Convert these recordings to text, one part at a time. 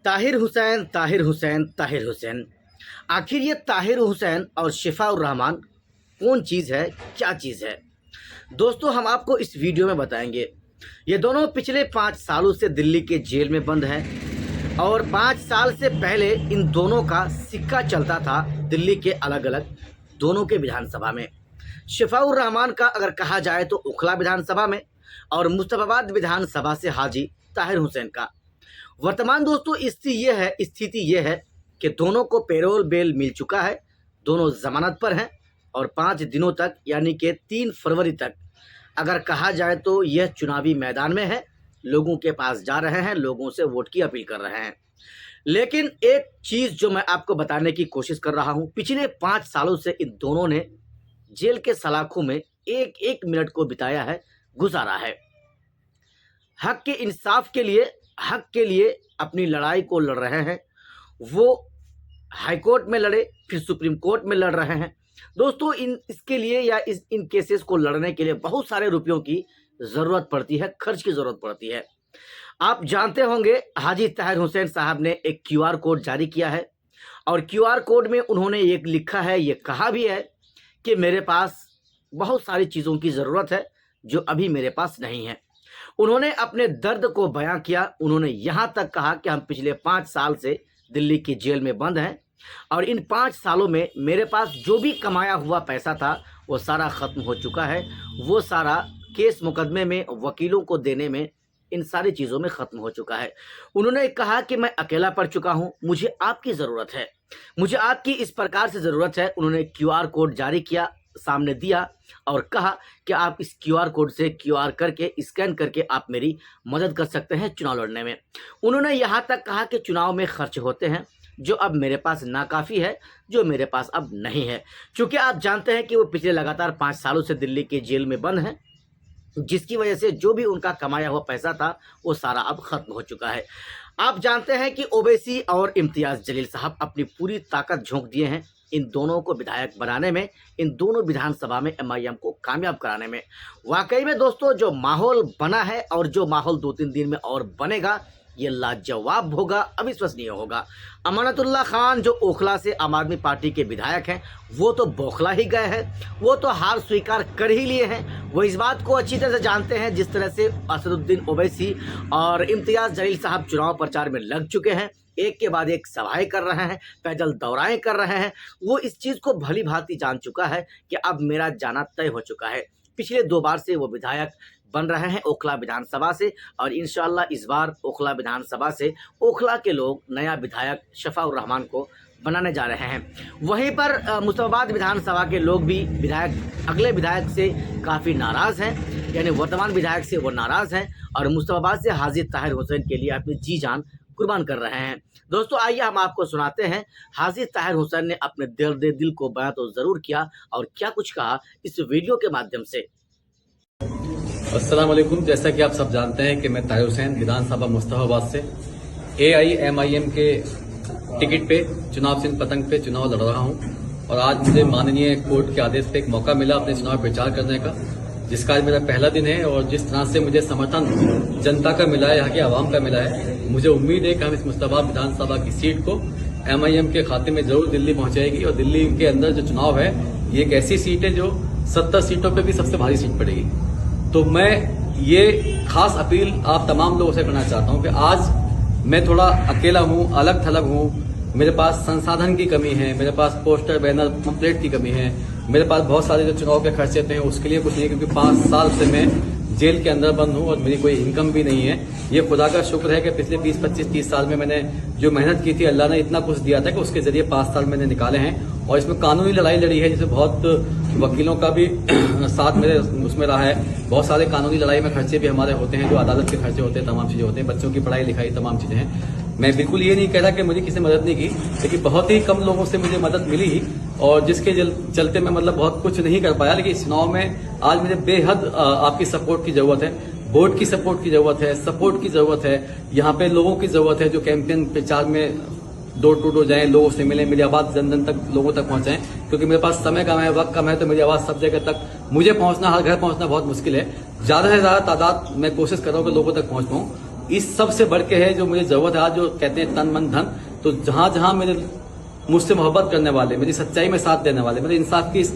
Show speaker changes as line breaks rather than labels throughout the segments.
ताहिर हुसैन ताहिर हुसैन ताहिर हुसैन। आखिर ये ताहिर हुसैन और शिफाउर रहमान कौन चीज़ है, क्या चीज़ है? दोस्तों, हम आपको इस वीडियो में बताएंगे। ये दोनों पिछले 5 सालों से दिल्ली के जेल में बंद हैं और 5 साल से पहले इन दोनों का सिक्का चलता था दिल्ली के अलग अलग दोनों के विधानसभा में। शिफाउर रहमान का अगर कहा जाए तो ओखला विधानसभा में और मुस्तफाबाद विधानसभा से हाजी ताहिर हुसैन का। वर्तमान दोस्तों स्थिति ये है कि दोनों को पेरोल बेल मिल चुका है, दोनों जमानत पर हैं और 5 दिनों तक यानी कि 3 फरवरी तक अगर कहा जाए तो यह चुनावी मैदान में है, लोगों के पास जा रहे हैं, लोगों से वोट की अपील कर रहे हैं। लेकिन एक चीज़ जो मैं आपको बताने की कोशिश कर रहा हूं, पिछले 5 सालों से इन दोनों ने जेल के सलाखों में एक एक मिनट को बिताया है, गुजारा है। हक के इंसाफ के लिए, हक के लिए अपनी लड़ाई को लड़ रहे हैं। वो हाई कोर्ट में लड़े, फिर सुप्रीम कोर्ट में लड़ रहे हैं। दोस्तों, इसके लिए या इन केसेस को लड़ने के लिए बहुत सारे रुपयों की ज़रूरत पड़ती है, खर्च की ज़रूरत पड़ती है। आप जानते होंगे हाजी ताहिर हुसैन साहब ने एक QR कोड जारी किया है और QR कोड में उन्होंने एक लिखा है, ये कहा भी है कि मेरे पास बहुत सारी चीज़ों की ज़रूरत है जो अभी मेरे पास नहीं है। उन्होंने अपने दर्द को बयां किया। उन्होंने यहाँ तक कहा कि हम पिछले 5 साल से दिल्ली की जेल में बंद हैं और इन 5 सालों में मेरे पास जो भी कमाया हुआ पैसा था वो सारा ख़त्म हो चुका है। वो सारा केस मुकदमे में वकीलों को देने में, इन सारी चीज़ों में ख़त्म हो चुका है। उन्होंने कहा कि मैं अकेला पड़ चुका हूँ, मुझे आपकी ज़रूरत है, मुझे आपकी इस प्रकार से ज़रूरत है। उन्होंने QR कोड जारी किया, सामने दिया और कहा कि आप इस QR कोड से QR करके, स्कैन करके आप मेरी मदद कर सकते हैं चुनाव लड़ने में। उन्होंने यहाँ तक कहा कि चुनाव में खर्च होते हैं जो अब मेरे पास नाकाफ़ी है, जो मेरे पास अब नहीं है। क्योंकि आप जानते हैं कि वो पिछले लगातार 5 सालों से दिल्ली के जेल में बंद हैं, जिसकी वजह से जो भी उनका कमाया हुआ पैसा था वो सारा अब ख़त्म हो चुका है। आप जानते हैं कि ओवैसी और इम्तियाज़ जलील साहब अपनी पूरी ताकत झोंक दिए हैं इन दोनों को विधायक बनाने में, इन दोनों विधानसभा में MIM को कामयाब कराने में। वाकई में दोस्तों, जो माहौल बना है और जो माहौल 2-3 दिन में और बनेगा, ये लाजवाब होगा, अविश्वसनीय होगा। अमानतुल्लाह खान जो ओखला से आम आदमी पार्टी के विधायक हैं, वो तो बौखला ही गए हैं, वो तो हार स्वीकार कर ही लिए हैं। वो इस बात को अच्छी तरह से जानते हैं, जिस तरह से असदुद्दीन ओवैसी और इम्तियाज़ जलील साहब चुनाव प्रचार में लग चुके हैं, एक के बाद एक सभाएं कर रहे हैं, पैदल दौराएं कर रहे हैं। वो इस चीज़ को भली भांति जान चुका है कि अब मेरा जाना तय हो चुका है। पिछले 2 बार से वो विधायक बन रहे हैं ओखला विधानसभा से और इंशाअल्लाह इस बार ओखला विधानसभा से ओखला के लोग नया विधायक शिफाउर रहमान को बनाने जा रहे हैं। वहीं पर मुस्तफाबाद विधानसभा के लोग भी अगले विधायक से काफ़ी नाराज़ हैं, यानी वर्तमान विधायक से वो नाराज़ हैं और मुस्तफाबाद से हाजी ताहिर हुसैन के लिए अपनी जी जान कुर्बान कर रहे हैं। दोस्तों, आइए हम आपको सुनाते हैं हाजी ताहिर हुसैन ने अपने दिल को बयां तो ज़रूर किया और क्या कुछ कहा इस वीडियो के माध्यम से।
अस्सलाम वालेकुम। जैसा कि आप सब जानते हैं कि मैं ताहिर हुसैन विधानसभा मुस्तफाबाद से AIMIM के टिकट पे चुनाव चिन्ह पतंग पे चुनाव लड़ रहा हूं और आज मुझे माननीय कोर्ट के आदेश पे एक मौका मिला अपने चुनाव प्रचार करने का, जिसका आज मेरा पहला दिन है। और जिस तरह से मुझे समर्थन जनता का मिला है, यहाँ की आवाम का मिला है, मुझे उम्मीद है कि हम इस मुस्तफाबाद विधानसभा की सीट को MIM के खाते में जरूर दिल्ली पहुंचाएगी। और दिल्ली के अंदर जो चुनाव है, ये एक ऐसी सीट है जो 70 सीटों पे भी सबसे भारी सीट पड़ेगी। तो मैं ये खास अपील आप तमाम लोगों से करना चाहता हूं कि आज मैं थोड़ा अकेला हूं, अलग थलग हूं, मेरे पास संसाधन की कमी है, मेरे पास पोस्टर बैनर पम्पलेट की कमी है, मेरे पास बहुत सारे जो चुनाव के खर्चे थे उसके लिए कुछ नहीं, क्योंकि 5 साल से मैं जेल के अंदर बंद हूं और मेरी कोई इनकम भी नहीं है। ये खुदा का शुक्र है कि पिछले 20, 25, 30 साल में मैंने जो मेहनत की थी, अल्लाह ने इतना कुछ दिया था कि उसके जरिए 5 साल मैंने निकाले हैं। और इसमें कानूनी लड़ाई लड़ी है, जिसमें बहुत वकीलों का भी साथ मेरे उसमें रहा है। बहुत सारे कानूनी लड़ाई में खर्चे भी हमारे होते हैं, जो अदालत के खर्चे होते हैं, तमाम चीजें होते हैं, बच्चों की पढ़ाई लिखाई तमाम चीजें हैं। मैं बिल्कुल ये नहीं कह रहा कि मुझे किसी ने मदद नहीं की, लेकिन बहुत ही कम लोगों से मुझे मदद मिली ही, और जिसके चलते मैं बहुत कुछ नहीं कर पाया। लेकिन इस चुनाव में आज मुझे बेहद आपकी सपोर्ट की जरूरत है, बोर्ड की सपोर्ट की जरूरत है, सपोर्ट की जरूरत है, यहाँ पे लोगों की जरूरत है जो कैंपेन प्रचार में डोर टू डोर जाएं, लोगों से मिलें, मेरी आवाज जन जन तक लोगों तक पहुंचाएं। क्योंकि मेरे पास समय कम है, वक्त कम है, तो मेरी आवाज सब जगह तक मुझे पहुंचना, हर घर पहुंचना बहुत मुश्किल है। ज्यादा से ज्यादा तादाद मैं कोशिश कर रहा हूँ कि लोगों तक पहुंच पाऊं। इस सब से बढ़ के है जो मुझे जरूरत है आज, जो कहते हैं तन मन धन। तो जहां जहां मेरे मुझसे मोहब्बत करने वाले, मेरी सच्चाई में साथ देने वाले, मेरे इंसाफ की इस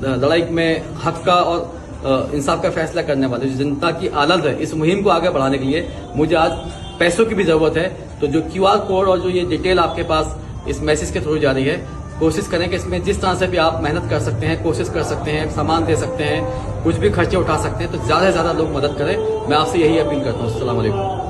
लड़ाई में हक का और इंसाफ का फैसला करने वाले, जो जनता की आलत है, इस मुहिम को आगे बढ़ाने के लिए मुझे आज पैसों की भी जरूरत है। तो जो QR कोड और जो ये डिटेल आपके पास इस मैसेज के थ्रू जा रही है, कोशिश करें कि इसमें जिस तरह से भी आप मेहनत कर सकते हैं, कोशिश कर सकते हैं, सामान दे सकते हैं, कुछ भी खर्चे उठा सकते हैं, तो ज्यादा से ज्यादा लोग मदद करें। मैं आपसे यही अपील करता हूँ। अस्सलाम वालेकुम।